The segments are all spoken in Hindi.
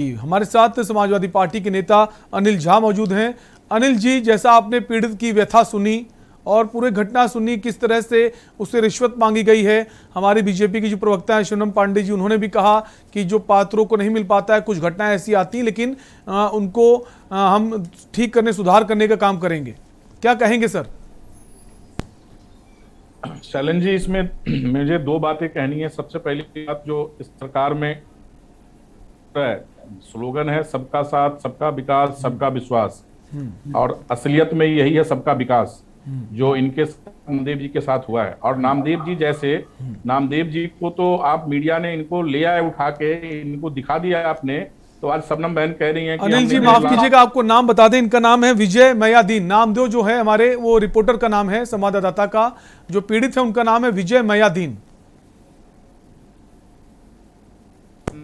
हमारे साथ समाजवादी पार्टी के नेता अनिल झा मौजूद हैं। अनिल जी, जैसा आपने पीड़ित की व्यथा सुनी और पूरी घटना सुनी, किस तरह से उससे रिश्वत मांगी गई है, हमारी बीजेपी की जो प्रवक्ता है शबनम पांडे जी, उन्होंने भी कहा कि जो पात्रों को नहीं मिल पाता है, कुछ घटनाएं ऐसी आती हैं, लेकिन उनको हम ठीक करने, सुधार करने का काम करेंगे। क्या कहेंगे सर? शैलन जी, इसमें मुझे दो बातें कहनी है। सबसे पहली बात, जो इस सरकार में स्लोगन है सबका साथ, सबका विकास, सबका विश्वास, और असलियत में यही है सबका विकास जो इनके नामदेव जी के साथ हुआ है। और नामदेव जी जैसे, नामदेव जी को तो आप मीडिया ने इनको ले आए उठा के, इनको दिखा दिया आपने, तो आज शबनम बहन कह रही हैं कि अनिल जी माफ कीजिएगा, आपको नाम बता दें, इनका नाम है विजय मयादीन। नामदेव जो है हमारे वो रिपोर्टर का नाम है, संवाददाता का, जो पीड़ित है उनका नाम है विजय मयादीन।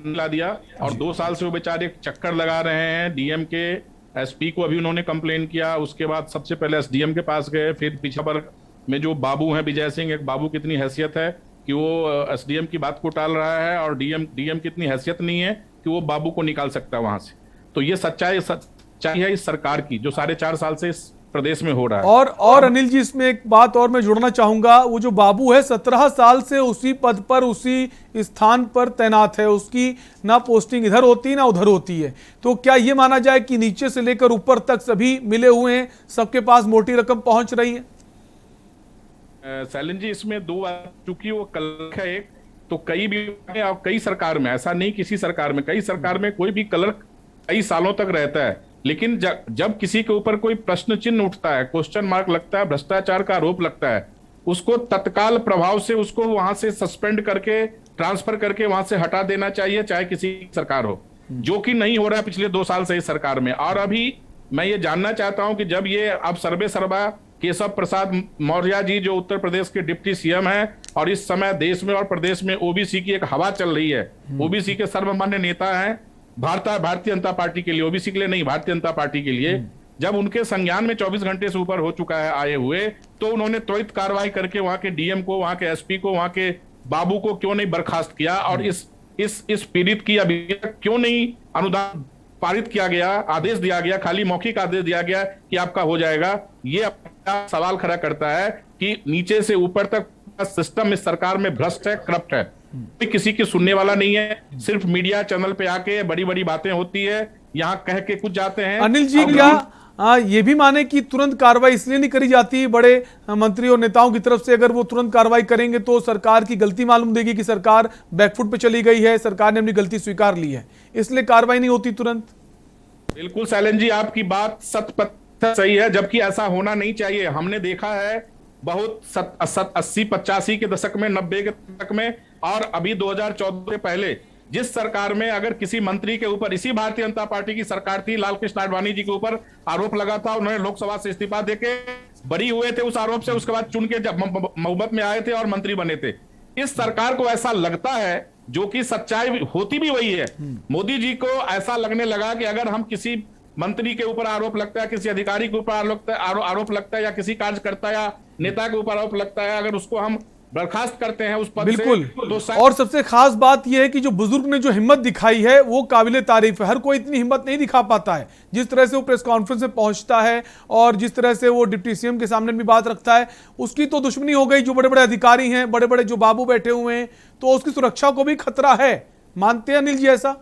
ला दिया और 2 साल से वो बेचारे चक्कर लगा रहे हैं। डीएम के एसपी को अभी उन्होंने कंप्लेन किया, उसके बाद सबसे पहले एसडीएम के पास गए, फिर पीछा वर्ग में जो बाबू हैं विजय सिंह, एक बाबू की इतनी हैसियत है कि वो एसडीएम की बात को टाल रहा है, और डीएम की इतनी हैसियत नहीं है कि वो बाबू को निकाल सकता है वहां से। तो ये सच्चाई है इस सरकार की, जो 4.5 साल से इस प्रदेश में हो रहा है। और अनिल जी, इसमें एक बात और मैं जोड़ना चाहूंगा, वो जो बाबू है 17 साल से उसी पद पर, उसी स्थान पर तैनात है, उसकी ना पोस्टिंग इधर होती है ना उधर होती है। तो क्या ये माना जाए कि नीचे से लेकर ऊपर तक सभी मिले हुए हैं, सबके पास मोटी रकम पहुंच रही है? शैलन जी, इसमें दो बात, चूंकि वो क्लर्क है एक, तो कई भी कई सरकार में, ऐसा नहीं किसी सरकार में, कई सरकार में कोई भी क्लर्क कई सालों तक रहता है, लेकिन जब किसी के ऊपर कोई प्रश्न चिन्ह उठता है, क्वेश्चन मार्क लगता है, भ्रष्टाचार का आरोप लगता है, उसको तत्काल प्रभाव से उसको वहां से सस्पेंड करके, ट्रांसफर करके वहां से हटा देना चाहिए, चाहे किसी सरकार हो, जो कि नहीं हो रहा है पिछले 2 साल से इस सरकार में। और अभी मैं ये जानना चाहता हूं कि जब ये अब सर्वे सर्वा केशव प्रसाद मौर्य जी, जो उत्तर प्रदेश के डिप्टी सीएम हैं, और इस समय देश में और प्रदेश में ओबीसी की एक हवा चल रही है, ओबीसी के सर्वमान्य नेता हैं भारतीय जनता पार्टी के लिए, ओबीसी के लिए नहीं, भारतीय जनता पार्टी के लिए, जब उनके संज्ञान में 24 घंटे से ऊपर हो चुका है आए हुए, तो उन्होंने त्वरित कार्रवाई करके वहां के डीएम को, वहां के एसपी को, वहां के बाबू को क्यों नहीं बर्खास्त किया, और इस पीड़ित की अभी तक क्यों नहीं अनुदान पारित किया गया, आदेश दिया गया, खाली मौखिक आदेश दिया गया कि आपका हो जाएगा। ये अपना सवाल खड़ा करता है कि नीचे से ऊपर तक सिस्टम इस सरकार में भ्रष्ट है, करप्ट है, कोई किसी की सुनने वाला नहीं है। सिर्फ मीडिया चैनल पे आके बड़ी बड़ी बातें होती है, यहाँ कह के कुछ जाते हैं। अनिल जी, क्या ये भी माने कि तुरंत कार्रवाई इसलिए नहीं करी जाती बड़े मंत्री और नेताओं की तरफ से? अगर वो तुरंत कार्रवाई करेंगे तो सरकार की गलती मालूम देगी कि सरकार बैकफुट पे चली गई है, सरकार ने अपनी गलती स्वीकार ली है, इसलिए कार्रवाई नहीं होती तुरंत। बिल्कुल शैलेंद्र जी, आपकी बात 100% सही है, जबकि ऐसा होना नहीं चाहिए। हमने देखा है बहुत 80-85 के दशक में, 90 के दशक में, और अभी 2014 के पहले जिस सरकार में अगर किसी मंत्री के ऊपर, इसी भारतीय जनता पार्टी की सरकार थी, लाल कृष्ण आडवाणी जी के ऊपर आरोप लगा था, उन्होंने लोकसभा से इस्तीफा देके बरी हुए थे उस आरोप से, उसके बाद चुन के जब बहुमत में आए थे और मंत्री बने थे। इस सरकार को ऐसा लगता है, जो कि सच्चाई होती भी वही है, मोदी जी को ऐसा लगने लगा कि अगर हम किसी मंत्री के ऊपर आरोप लगता है, किसी अधिकारी के ऊपर आरोप लगता है, या किसी कार्यकर्ता या नेता के ऊपर आरोप लगता है, अगर उसको हम बर्खास्त करते हैं उस पद से, बिल्कुल। तो और सबसे खास बात यह है कि जो बुजुर्ग ने जो हिम्मत दिखाई है वो काबिले तारीफ है। हर कोई इतनी हिम्मत नहीं दिखा पाता है, जिस तरह से वो प्रेस कॉन्फ्रेंस में पहुंचता है और जिस तरह से वो डिप्टी सीएम के सामने भी बात रखता है। उसकी तो दुश्मनी हो गई, जो बड़े बड़े अधिकारी हैं, बड़े बड़े जो बाबू बैठे हुए हैं, तो उसकी सुरक्षा को भी खतरा है। मानते हैं अनिल जी ऐसा?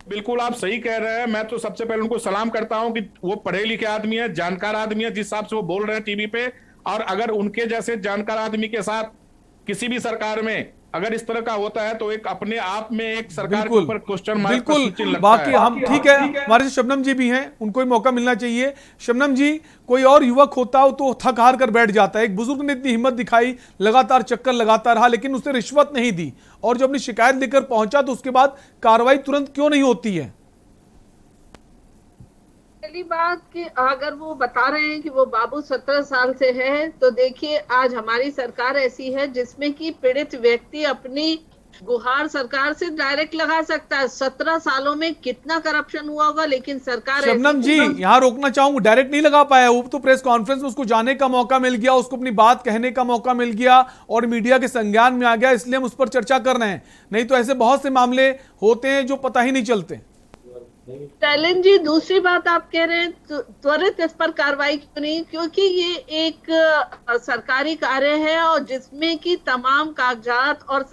बिल्कुल आप सही कह रहे हैं। मैं तो सबसे पहले उनको सलाम करता हूं कि वो पढ़े लिखे आदमी है, जानकार आदमी है, जिस हिसाब से वो बोल रहे हैं टीवी पे। और अगर उनके जैसे जानकार आदमी के साथ किसी भी सरकार में अगर इस तरह का होता है, तो एक अपने आप में एक सरकार के ऊपर क्वेश्चन मार्क का चिन्ह लगता है। बाकी हम ठीक है, हमारे से शबनम जी भी हैं, उनको भी मौका मिलना चाहिए। शबनम जी, कोई और युवक होता हो तो थक हार कर बैठ जाता है, एक बुजुर्ग ने इतनी हिम्मत दिखाई, लगातार चक्कर लगाता रहा, लेकिन उसने रिश्वत नहीं दी, और जब अपनी शिकायत लेकर पहुंचा तो उसके बाद कार्रवाई तुरंत क्यों नहीं होती है? पहली बात कि अगर वो बता रहे हैं कि वो बाबू 17 साल से है, तो देखिए आज हमारी सरकार ऐसी है जिसमें कि पीड़ित व्यक्ति अपनी गुहार सरकार से डायरेक्ट लगा सकता है। 17 सालों में कितना करप्शन हुआ होगा, लेकिन सरकार शबनम जी यहाँ रोकना चाहूंगा, डायरेक्ट नहीं लगा पाया वो तो प्रेस कॉन्फ्रेंस में उसको जाने का मौका मिल गया, उसको अपनी बात कहने का मौका मिल गया और मीडिया के संज्ञान में आ गया, इसलिए हम उस पर चर्चा कर रहे हैं। नहीं तो ऐसे बहुत से मामले होते हैं जो पता ही नहीं चलते। टैलेंट जी, दूसरी बात आप कह रहे हैं त्वरित इस पर कार्रवाई क्यों नहीं, क्योंकि ये एक सरकारी कार्य है और जिसमें कि तमाम कागजात और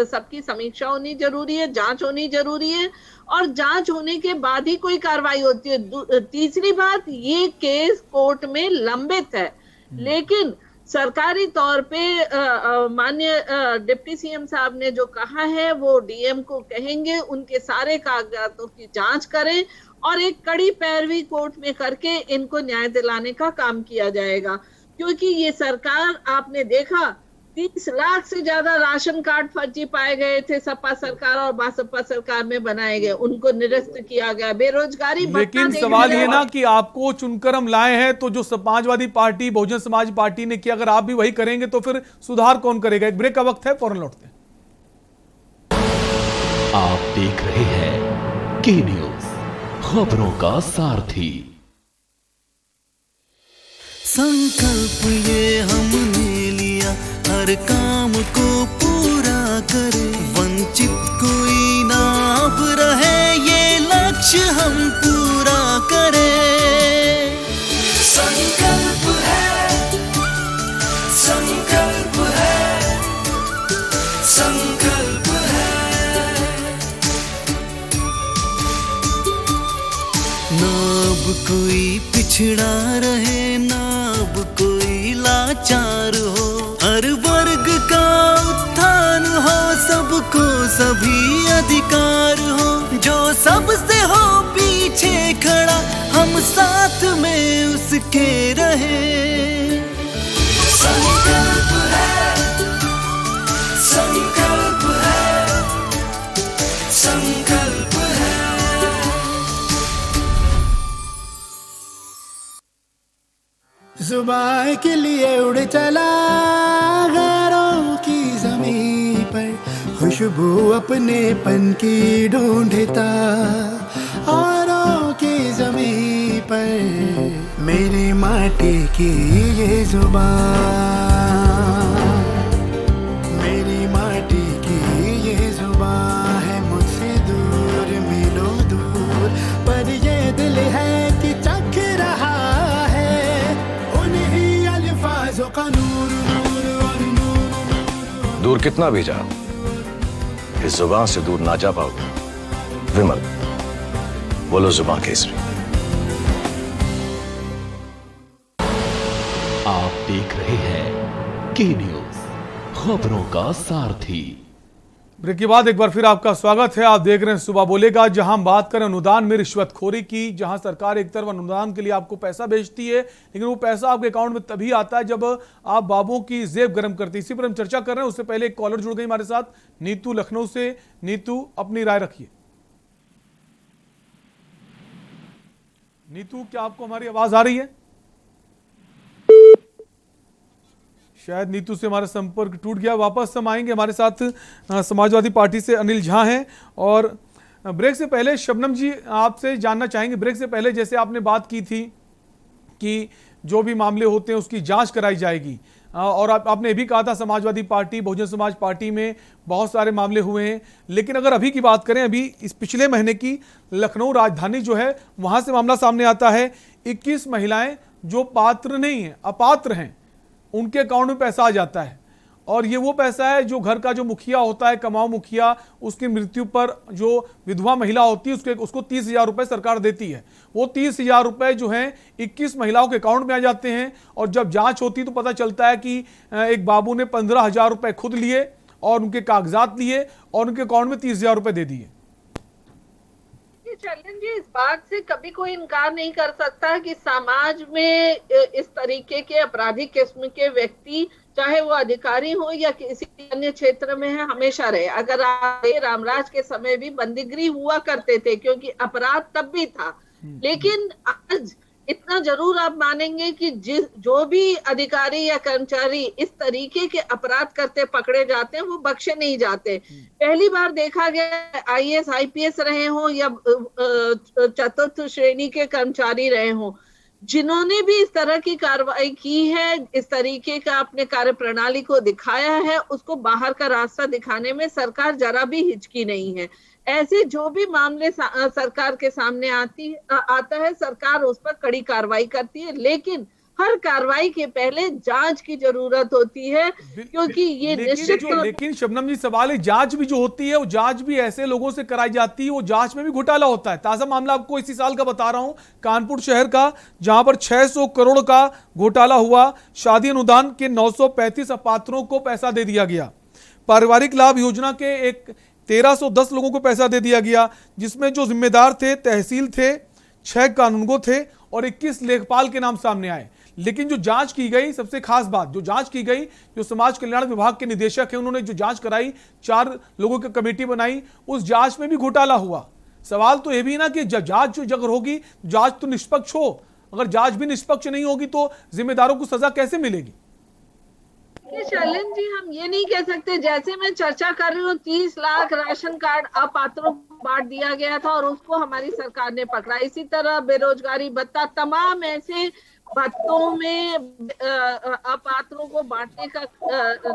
सबकी समीक्षा होनी जरूरी है, जांच होनी जरूरी है और जांच होने के बाद ही कोई कार्रवाई होती है। तीसरी बात, ये केस कोर्ट में लंबित है, लेकिन सरकारी तौर पे माननीय डिप्टी सीएम साहब ने जो कहा है वो डीएम को कहेंगे उनके सारे कागजातों की जांच करें और एक कड़ी पैरवी कोर्ट में करके इनको न्याय दिलाने का काम किया जाएगा। क्योंकि ये सरकार, आपने देखा 30 लाख से ज्यादा राशन कार्ड फर्जी पाए गए थे सपा सरकार और बसपा सरकार में बनाए गए, उनको निरस्त किया गया, बेरोजगारी। लेकिन सवाल ये ना कि आपको चुनकर हम लाए हैं, तो जो समाजवादी पार्टी, बहुजन समाज पार्टी ने किया, अगर आप भी वही करेंगे तो फिर सुधार कौन करेगा? एक ब्रेक का वक्त है, फौरन लौटते हैं। आप देख रहे हैं के न्यूज, खबरों का सारथी। संकल्प ये हमने लिया, हर काम को पूरा करे, वंचित कोई ना अब रहे, ये लक्ष्य हम पूरा करें। संकल्प है, संकल्प है, संकल्प है। ना अब कोई पिछड़ा रहे, ना अब कोई लाचार हो, हर वर्ग का उत्थान हो, सबको सभी अधिकार हो, जो सबसे हो पीछे खड़ा, हम साथ में उसके रहे। संकल्प है, संकल्प है, संकल्प है। जुबान के लिए उड़ चला गैरों की ज़मीं पर, खुशबू अपने पन की ढूंढता औरों की ज़मीं पर, मेरी माटी की ये जुबान, मेरी माटी की ये जुबान है, मुझसे दूर मीलों दूर, पर ये दिल है कि चख रहा है उन्हीं अल्फाजों का नूर, नूर और नूर। दूर कितना भी जाओ, इस जुबान से दूर ना जा पाओगे। विमल, बोलो जुबान केसरी। आप देख रहे हैं के न्यूज, खबरों का सारथी। ब्रेक के बाद एक बार फिर आपका स्वागत है। आप देख रहे हैं सुबह बोलेगा, जहां हम बात करें अनुदान में रिश्वतखोरी की, जहां सरकार एक तरफ अनुदान के लिए आपको पैसा भेजती है, लेकिन वो पैसा आपके अकाउंट में तभी आता है जब आप बाबुओं की जेब गर्म करती है। इसी पर हम चर्चा कर रहे हैं। उससे पहले एक कॉलर जुड़ गई हमारे साथ, नीतू लखनऊ से। नीतू, अपनी राय रखिए। नीतू, क्या आपको हमारी आवाज आ रही है? शायद नीतू से हमारा संपर्क टूट गया। वापस हम आएंगे। हमारे साथ समाजवादी पार्टी से अनिल झा हैं। और ब्रेक से पहले शबनम जी आपसे जानना चाहेंगे, ब्रेक से पहले जैसे आपने बात की थी कि जो भी मामले होते हैं उसकी जांच कराई जाएगी, और आपने ये भी कहा था समाजवादी पार्टी, बहुजन समाज पार्टी में बहुत सारे मामले हुए हैं, लेकिन अगर अभी की बात करें, अभी इस पिछले महीने की लखनऊ राजधानी जो है वहाँ से मामला सामने आता है। 21 महिलाएं जो पात्र नहीं हैं, अपात्र हैं, उनके अकाउंट में पैसा आ जाता है। और ये वो पैसा है जो घर का जो मुखिया होता है, कमाऊ मुखिया, उसकी मृत्यु पर जो विधवा महिला होती है उसको 30,000 रुपये सरकार देती है। वो 30,000 रुपये जो हैं 21 महिलाओं के अकाउंट में आ जाते हैं। और जब जांच होती है तो पता चलता है कि एक बाबू ने 15,000 रुपये खुद लिए और उनके कागजात लिए और उनके अकाउंट में 30,000 रुपये दे दिए। चलन जी, इस बात से कभी कोई इनकार नहीं कर सकता कि समाज में इस तरीके के आपराधिक किस्म के व्यक्ति, चाहे वो अधिकारी हो या किसी अन्य क्षेत्र में है, हमेशा रहे। अगर आप रामराज के समय भी बंदीगृह हुआ करते थे, क्योंकि अपराध तब भी था। लेकिन आज इतना जरूर आप मानेंगे कि जो भी अधिकारी या कर्मचारी इस तरीके के अपराध करते पकड़े जाते हैं वो बख्शे नहीं जाते। पहली बार देखा गया आईएएस आईपीएस रहे हों या चतुर्थ श्रेणी के कर्मचारी रहे हों, जिन्होंने भी इस तरह की कार्रवाई की है, इस तरीके का अपने कार्य प्रणाली को दिखाया है, उसको बाहर का रास्ता दिखाने में सरकार जरा भी हिचकी नहीं है। ऐसे जो भी मामले सरकार के सामने आता है, सरकार उस पर कड़ी कार्रवाई करती है, लेकिन हर कार्रवाई के पहले जांच की जरूरत होती है, क्योंकि ये निश्चित लेकिन शबनम जी, सवाल है, जांच भी जो होती है वो जांच भी ऐसे लोगों से कराई जाती है, वो जांच में भी घोटाला होता है। ताजा मामला आपको इसी साल का बता रहा हूं, कानपुर शहर का, जहां पर 600 करोड़ का घोटाला हुआ। शादी अनुदान के 935 अपात्रों को पैसा दे दिया गया। पारिवारिक लाभ योजना के 1310 लोगों को पैसा दे दिया गया, जिसमें जो जिम्मेदार थे तहसील थे, 6 कानूनगो थे और 21 लेखपाल के नाम सामने आए। लेकिन जो जांच की गई, सबसे खास बात जो जांच की गई, जो समाज कल्याण विभाग के निदेशक हैं उन्होंने जो जांच कराई, 4 लोगों की कमेटी बनाई, उस जांच में भी घोटाला हुआ। सवाल तो यह भी ना कि जांच अगर होगी, जांच तो निष्पक्ष हो, अगर जांच भी निष्पक्ष नहीं होगी तो जिम्मेदारों को सजा कैसे मिलेगी? शैलेंद्र जी, हम ये नहीं कह सकते, जैसे मैं चर्चा कर रही हूँ 30 लाख राशन कार्ड अपात्रों को बांट दिया गया था और उसको हमारी सरकार ने पकड़ा। इसी तरह बेरोजगारी भत्ता, तमाम ऐसे भत्तों में अपात्रों को बांटने का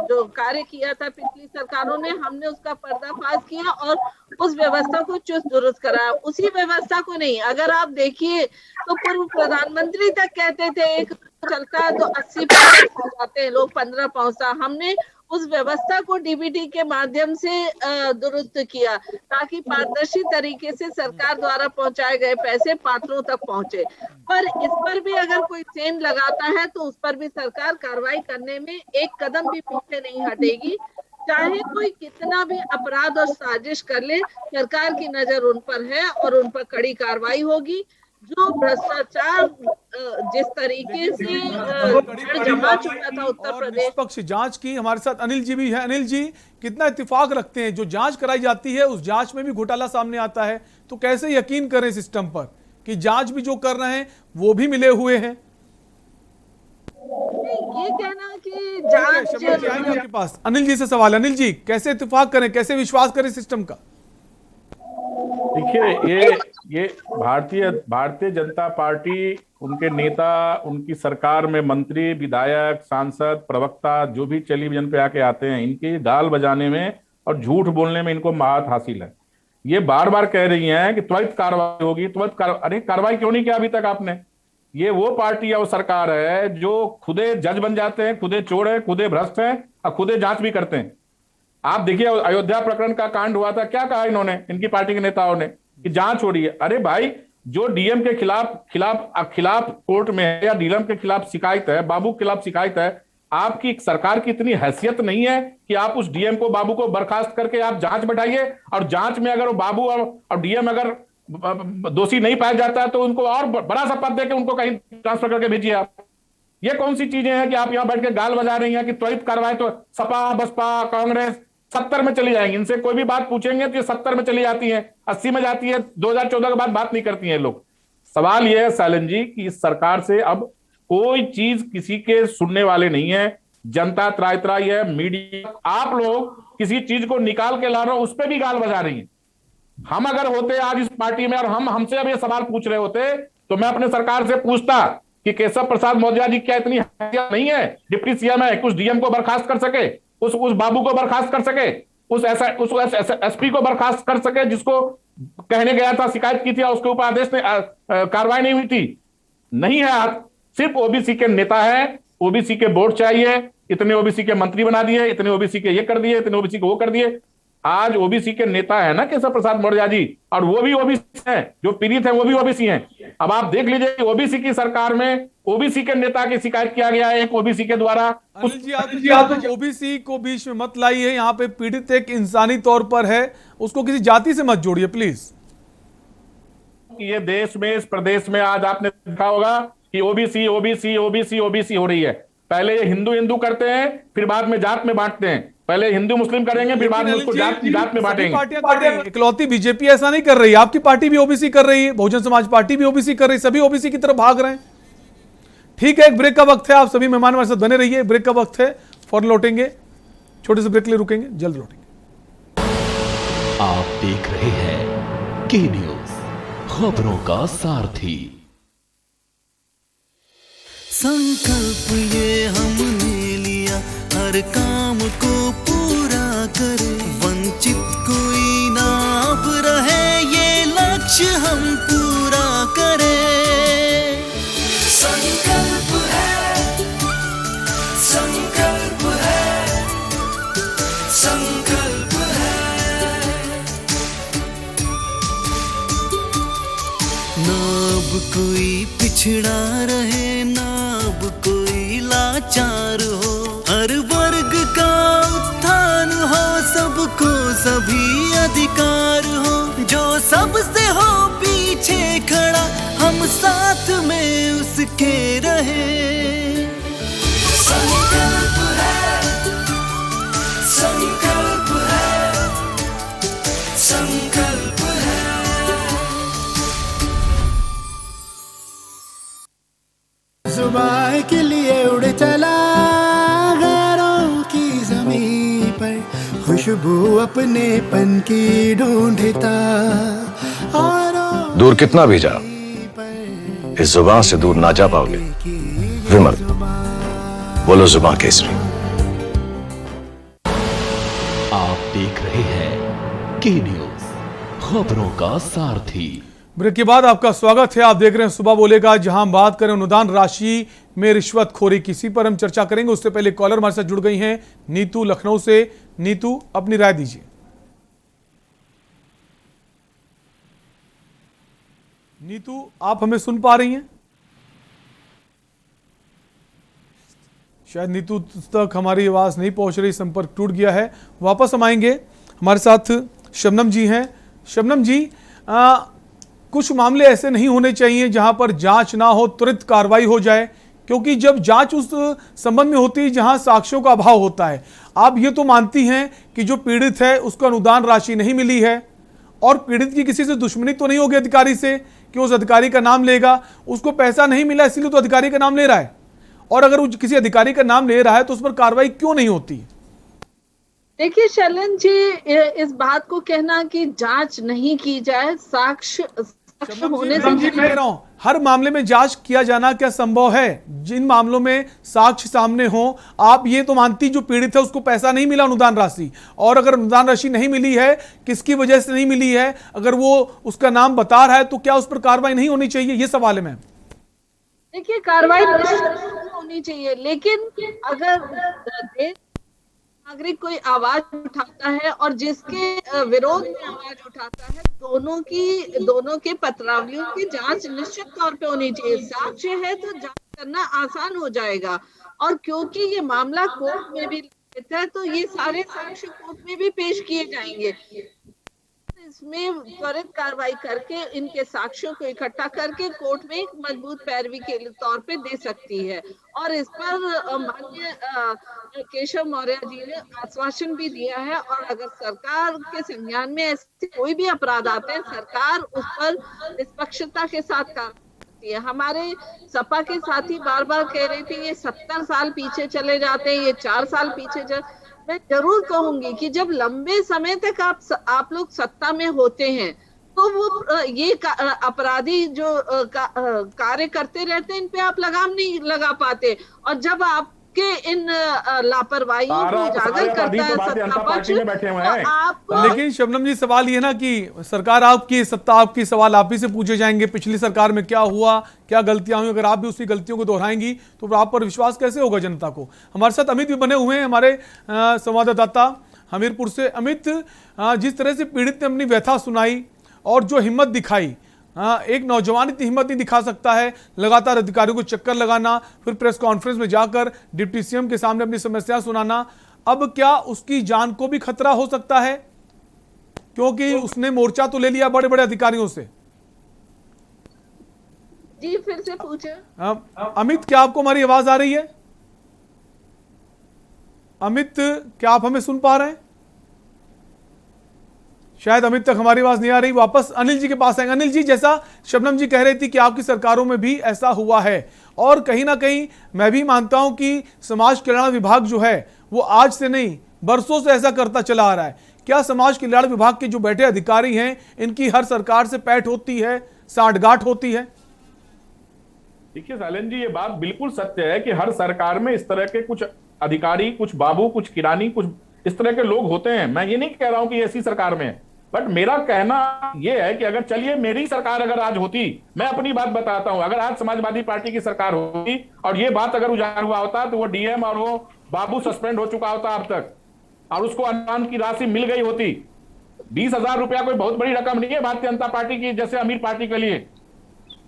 जो कार्य किया था पिछली सरकारों ने, हमने उसका पर्दाफाश किया और उस व्यवस्था को चुस्त दुरुस्त कराया। उसी व्यवस्था को नहीं, अगर आप देखिए तो पूर्व प्रधानमंत्री तक कहते थे एक चलता है तो 80 पहुंच जाते हैं लोग, 15 पहुंचता। हमने उस व्यवस्था को डीबीटी के माध्यम से दुरुस्त किया ताकि पारदर्शी तरीके से सरकार द्वारा पहुंचाए गए पैसे पात्रों तक पहुंचे। पर इस पर भी अगर कोई सेंध लगाता है तो उस पर भी सरकार कार्रवाई करने में एक कदम भी पीछे नहीं हटेगी। चाहे कोई कितना भी अपराध और साजिश कर ले, सरकार की नजर उन पर है और उन पर कड़ी कार्रवाई होगी। जो भ्रष्टाचार जिस तरीके से जमा चुका था उत्तर प्रदेश, निष्पक्ष जांच की। हमारे साथ अनिल जी भी है। अनिल जी, कितना इत्तेफाक रखते हैं, जो जांच कराई जाती है उस जांच में भी घोटाला सामने आता है, तो कैसे यकीन करें सिस्टम पर कि जांच भी जो कर रहे हैं वो भी मिले हुए हैं? ये कहना कि जांच आपके पास अनिल जी से सवाल। अनिल जी, कैसे इत्तेफाक करें, कैसे विश्वास करें सिस्टम का? देखिए, ये भारतीय जनता पार्टी, उनके नेता, उनकी सरकार में मंत्री, विधायक, सांसद, प्रवक्ता जो भी टेलीविजन पे आके आते हैं, इनके गाल बजाने में और झूठ बोलने में इनको महारत हासिल है। ये बार बार कह रही हैं कि त्वरित कार्रवाई होगी, अरे कार्रवाई क्यों नहीं किया अभी तक आपने? ये वो पार्टी या वो सरकार है जो खुदे जज बन जाते हैं, खुदे चोर है, खुदे भ्रष्ट है और खुदे जांच भी करते हैं। आप देखिए, अयोध्या प्रकरण का कांड हुआ था, क्या कहा इन्होंने, इनकी पार्टी के नेताओं ने, कि जांच हो रही है। अरे भाई, जो डीएम के खिलाफ कोर्ट में है या डीएम के खिलाफ शिकायत है, बाबू के खिलाफ शिकायत है, आपकी सरकार की इतनी हैसियत नहीं है कि आप उस डीएम को, बाबू को बर्खास्त करके आप जांच बैठाइए और जांच में अगर वो बाबू और डीएम अगर दोषी नहीं पाया जाता है तो उनको और बड़ा सा पद देकर उनको कहीं ट्रांसफर करके भेजिए आप। ये कौन सी चीजें हैं कि आप यहां बैठ के गाल बजा रही हैं कि त्वरित कार्रवाई? तो सपा, बसपा, कांग्रेस 70 में चली जाएंगी। इनसे कोई भी बात पूछेंगे तो ये 70 में चली जाती है, 80 में जाती है, 2014 के बाद बात नहीं करती हैं लोग। सवाल यह है शैलेंद्र जी कि इस सरकार से अब कोई चीज किसी के सुनने वाले नहीं है। जनता त्राई है, मीडिया, आप लोग किसी चीज को निकाल के ला रहे हो, उस पर भी गाल बजा रही है। हम अगर होते आज इस पार्टी में और हमसे अब ये सवाल पूछ रहे होते तो मैं अपने सरकार से पूछता कि केशव प्रसाद मौर्य जी क्या इतनी हैसियत नहीं है डिप्टी सीएम है, उस डीएम को बर्खास्त कर सके, उस बाबू को बर्खास्त कर सके, उस एसपी को बर्खास्त कर सके जिसको कहने गया था, शिकायत की थी और उसके ऊपर आदेश कार्रवाई नहीं हुई थी? नहीं है। सिर्फ ओबीसी के नेता है, ओबीसी के वोट चाहिए, इतने ओबीसी के मंत्री बना दिए, इतने ओबीसी के ये कर दिए, इतने ओबीसी को वो कर दिए। आज ओबीसी के नेता है ना केशव प्रसाद मौर्य जी, और वो भी ओबीसी हैं, जो पीड़ित है वो भी ओबीसी हैं। अब आप देख लीजिए, ओबीसी की सरकार में ओबीसी के नेता की शिकायत किया गया है एक ओबीसी के द्वारा। आप ओबीसी को बीच में मत लाइए, यहाँ पे पीड़ित एक इंसानी तौर पर है, उसको किसी जाति से मत जोड़िए प्लीज। ये देश में, इस प्रदेश में आज आपने देखा होगा कि ओबीसी ओबीसी ओबीसी ओबीसी हो रही है। पहले ये हिंदू हिंदू करते हैं, फिर बाद में जात में बांटते हैं। पहले हिंदू मुस्लिम करेंगे, फिर बाद में उसको जात में बांटेंगे। पार्टियां कर रही हैं। इकलौती बीजेपी ऐसा नहीं कर रही, आपकी पार्टी भी ओबीसी कर रही है, बहुजन समाज पार्टी भी ओबीसी कर रही है, सभी ओबीसी की तरफ भाग रहे हैं। ठीक है, एक ब्रेक का वक्त है, आप सभी मेहमान हमारे साथ बने रहिए। ब्रेक का वक्त है, फौरन लौटेंगे, छोटे से ब्रेक के लिए रुकेंगे, जल्द लौटेंगे। आप देख रहे हैं के न्यूज, खबरों का सारथी। संकल्प ये हमने लिया, हर काम को पूरा करे, वंचित कोई ना अब रहे, ये लक्ष्य हम पूरा करें। संकल्प है, संकल्प है, संकल्प है। ना अब कोई पिछड़ा रहे, ना अब कोई लाचार हो, हर वर्ग का उत्थान हो, सबको सभी अधिकार हो, जो सबसे हो पीछे खड़ा, हम साथ में उसके रहे। संकल्प है, संकल्प है, संकल्प है। जुबान के लिए उड़ चला गैरों की जमीन पर, खुशबू अपनेपन की ढूंढता, और दूर कितना भी जा, इस जुबान से दूर ना जा पाओगे। विमल, बोलो जुबान केसरी। आप देख रहे हैं के न्यूज, खबरों का सारथी। ब्रेक के बाद आपका स्वागत है। आप देख रहे हैं सुबह बोलेगा, जहां हम बात करें अनुदान राशि में रिश्वतखोरी, किसी पर हम चर्चा करेंगे। उससे पहले कॉलर हमारे साथ जुड़ गई हैं, नीतू लखनऊ से। नीतू, अपनी राय दीजिए। नीतू, आप हमें सुन पा रही हैं? शायद नीतू तक हमारी आवाज नहीं पहुंच रही, संपर्क टूट गया है। वापस हम आएंगे, हमारे साथ शबनम जी हैं। शबनम जी, कुछ मामले ऐसे नहीं होने चाहिए जहां पर जांच ना हो, त्वरित कार्रवाई हो जाए, क्योंकि जब जांच उस संबंध में होती है जहां साक्ष्यों का अभाव होता है। आप ये तो मानती हैं कि जो पीड़ित है उसको अनुदान राशि नहीं मिली है, और पीड़ित की किसी से दुश्मनी तो नहीं होगी अधिकारी से कि उस अधिकारी का नाम लेगा, उसको पैसा नहीं मिला इसलिए तो अधिकारी का नाम ले रहा है, और अगर वो किसी अधिकारी का नाम ले रहा है तो उस पर कार्रवाई क्यों नहीं होती? देखिए शैलन जी, इस बात को कहना कि जांच नहीं की जाए, साक्ष्य होने से कह रहा हूं, हर मामले में जांच किया जाना क्या संभव है? जिन मामलों में साक्ष्य सामने हो, आप ये तो मानती जो पीड़ित है उसको पैसा नहीं मिला अनुदान राशि, और अगर अनुदान राशि नहीं मिली है, किसकी वजह से नहीं मिली है, अगर वो उसका नाम बता रहा है तो क्या उस पर कार्रवाई नहीं होनी चाहिए? ये सवाल है मैम। देखिए, कार्रवाई होनी चाहिए, लेकिन अगर नागरिक कोई आवाज उठाता है और जिसके विरोध में आवाज उठाता है, दोनों के पत्रावलियों की जांच निश्चित तौर पे होनी चाहिए। साक्ष्य है तो जांच करना आसान हो जाएगा, और क्योंकि ये मामला कोर्ट में भी रहता है तो ये सारे साक्ष्य कोर्ट में भी पेश किए जाएंगे। इसमें त्वरित कार्रवाई करके इनके साक्ष्यों को इकट्ठा करके कोर्ट में एक मजबूत पैरवी के तौर पे दे सकती है। और इस पर माननीय केशव मौर्य जी ने आश्वासन भी दिया है, और अगर सरकार के संज्ञान में ऐसे कोई भी अपराध आते हैं, सरकार उस पर निष्पक्षता के साथ कार्रवाई करती है। हमारे सपा के साथी बार बार कह रहे थे ये 70 साल पीछे चले जाते हैं, ये 4 साल पीछे मैं जरूर कहूंगी कि जब लंबे समय तक आप लोग सत्ता में होते हैं तो वो ये अपराधी जो कार्य करते रहते हैं, इन पे आप लगाम नहीं लगा पाते, और जब आपके इन लापरवाहियों को उजागर करता है सत्ता पक्ष, तो आप। लेकिन शबनम जी, सवाल ये ना कि सरकार आपकी, सत्ता आपकी, सवाल आप ही से पूछे जाएंगे पिछली सरकार में क्या हुआ, क्या गलतियां हुई। अगर आप भी उसी गलतियों को दोहराएंगी तो आप पर विश्वास कैसे होगा जनता को? हमारे साथ अमित भी बने हुए हैं, हमारे संवाददाता हमीरपुर से। अमित, जिस तरह से पीड़ित ने अपनी व्यथा सुनाई और जो हिम्मत दिखाई, एक नौजवान इतनी हिम्मत नहीं दिखा सकता है, लगातार अधिकारियों को चक्कर लगाना, फिर प्रेस कॉन्फ्रेंस में जाकर डिप्टी सीएम के सामने अपनी समस्या सुनाना, अब क्या उसकी जान को भी खतरा हो सकता है? क्योंकि उसने मोर्चा तो ले लिया बड़े बड़े अधिकारियों से। जी, फिर से पूछे। अमित, क्या आपको हमारी आवाज आ रही है? अमित, क्या आप हमें सुन पा रहे हैं? शायद अमित तक हमारी आवाज नहीं आ रही। वापस अनिल जी के पास आएंगे। अनिल जी, जैसा शबनम जी कह रही थी कि आपकी सरकारों में भी ऐसा हुआ है, और कहीं ना कहीं मैं भी मानता हूं कि समाज कल्याण विभाग जो है वो आज से नहीं बरसों से ऐसा करता चला आ रहा है। क्या समाज कल्याण विभाग के जो बैठे अधिकारी हैं इनकी हर सरकार से पैठ होती है, साठगांठ होती है? देखिए सालन जी, ये बात बिल्कुल सत्य है कि हर सरकार में इस तरह के कुछ अधिकारी, कुछ बाबू, कुछ किरानी, कुछ इस तरह के लोग होते हैं। मैं ये नहीं कह रहा हूं कि ऐसी सरकार में है, बट मेरा कहना यह है कि अगर चलिए मेरी सरकार अगर आज होती, मैं अपनी बात बताता हूं, अगर आज समाजवादी पार्टी की सरकार होती और ये बात अगर उजागर हुआ होता तो वो डीएम और वो बाबू सस्पेंड हो चुका होता अब तक, और उसको अनुदान की राशि मिल गई होती। 20,000 रुपया कोई बहुत बड़ी रकम नहीं है भारतीय जनता पार्टी की जैसे अमीर पार्टी के लिए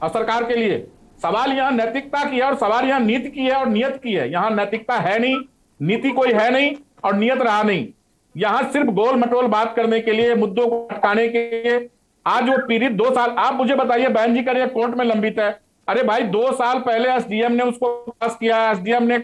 और सरकार के लिए। सवाल यहां नैतिकता की है और सवाल यहां नीति की है और नियत की है। यहां नैतिकता है नहीं, नीति कोई है नहीं और नियत रहा नहीं। यहां सिर्फ गोल मटोल बात करने के लिए, मुद्दों को अटकाने के लिए आज वो पीड़ित 2 साल, आप मुझे बताइए, बहन जी का कोर्ट में लंबित है। अरे भाई 2 साल पहले एसडीएम ने उसको पास किया, एसडीएम ने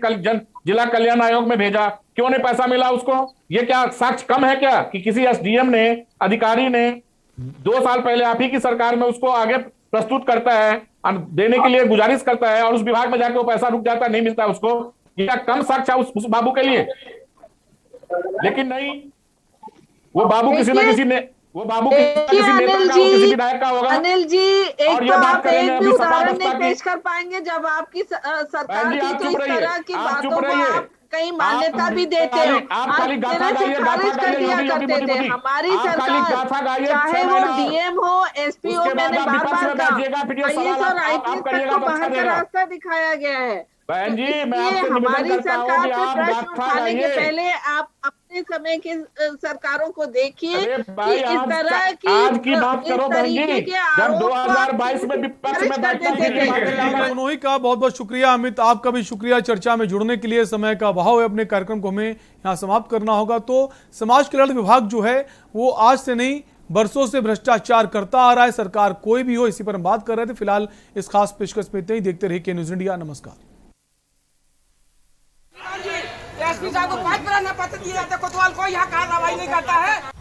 जिला कल्याण आयोग में भेजा, क्यों नहीं पैसा मिला उसको? ये क्या साक्ष्य कम है क्या कि किसी एसडीएम ने, अधिकारी ने 2 साल पहले आप ही की सरकार में उसको आगे प्रस्तुत करता है, देने के लिए गुजारिश करता है और उस विभाग में जाके वो पैसा रुक जाता है, नहीं मिलता उसको? ये क्या कम साक्ष्य उस बाबू के लिए? लेकिन नहीं, वो बाबू किसी न किसी ने, वो बाबू किसी नेता का, किसी विधायक का होगा। अनिल जी, एक और ये तो बात आप करेंगे एक भी अभी उदाहरण सपा नहीं पेश कर पाएंगे जब आपकी सरकार बहन जी, की, आप तो इस चुप रहिए, तरह की आप बातों चुप को रहिए। आप कहीं मान्यता भी देते हो। आप आप खाली गाथा तरह से गाइए, खारिज गाथा कर दिया गाइए, करते थे। मोदी, हमारी आप खाली गाथा सरकार, गाइए, चाहे 6 वो महीना। डीएम हो, एसपी हो, उसके बाद मैंने आप बार विपक्ष बार में कहा, बैठिएगा, फिर ये आईएएस सवाल और आप आईपीएस तक करिएगा को तो अच्छा बाहर का देगा। रास्ता दिखाया गया है। बहन जी, मैं इसलिए आपसे निवेदन हमारी करता हूं सरकार कि पे आप प्रश्न गाथा उठाने के गाइए। पहले आप अपने समय के सरकारों को देखिए अरे कि भाई, इस तरह की आज की बात करो बहन जी, तरीके के जब आरोप 2022 में विपक्ष में बैठा खारिज कर देते थे। दोनों ही का बहुत बहुत शुक्रिया। अमित, आपका भी शुक्रिया चर्चा में जुड़ने के लिए। समय का अभाव है, अपने कार्यक्रम को हमें यहाँ समाप्त करना होगा। तो समाज कल्याण विभाग जो है वो आज से नहीं बरसों से भ्रष्टाचार करता आ रहा है, सरकार कोई भी हो, इसी पर हम बात कर रहे थे। फिलहाल इस खास पेशकश में इतना ही। देखते रहिए के न्यूज़ इंडिया। नमस्कार। एसपी साहब को 5 पत्र दिए जाते, कोतवाल कोई यहाँ कार्रवाई नहीं करता है।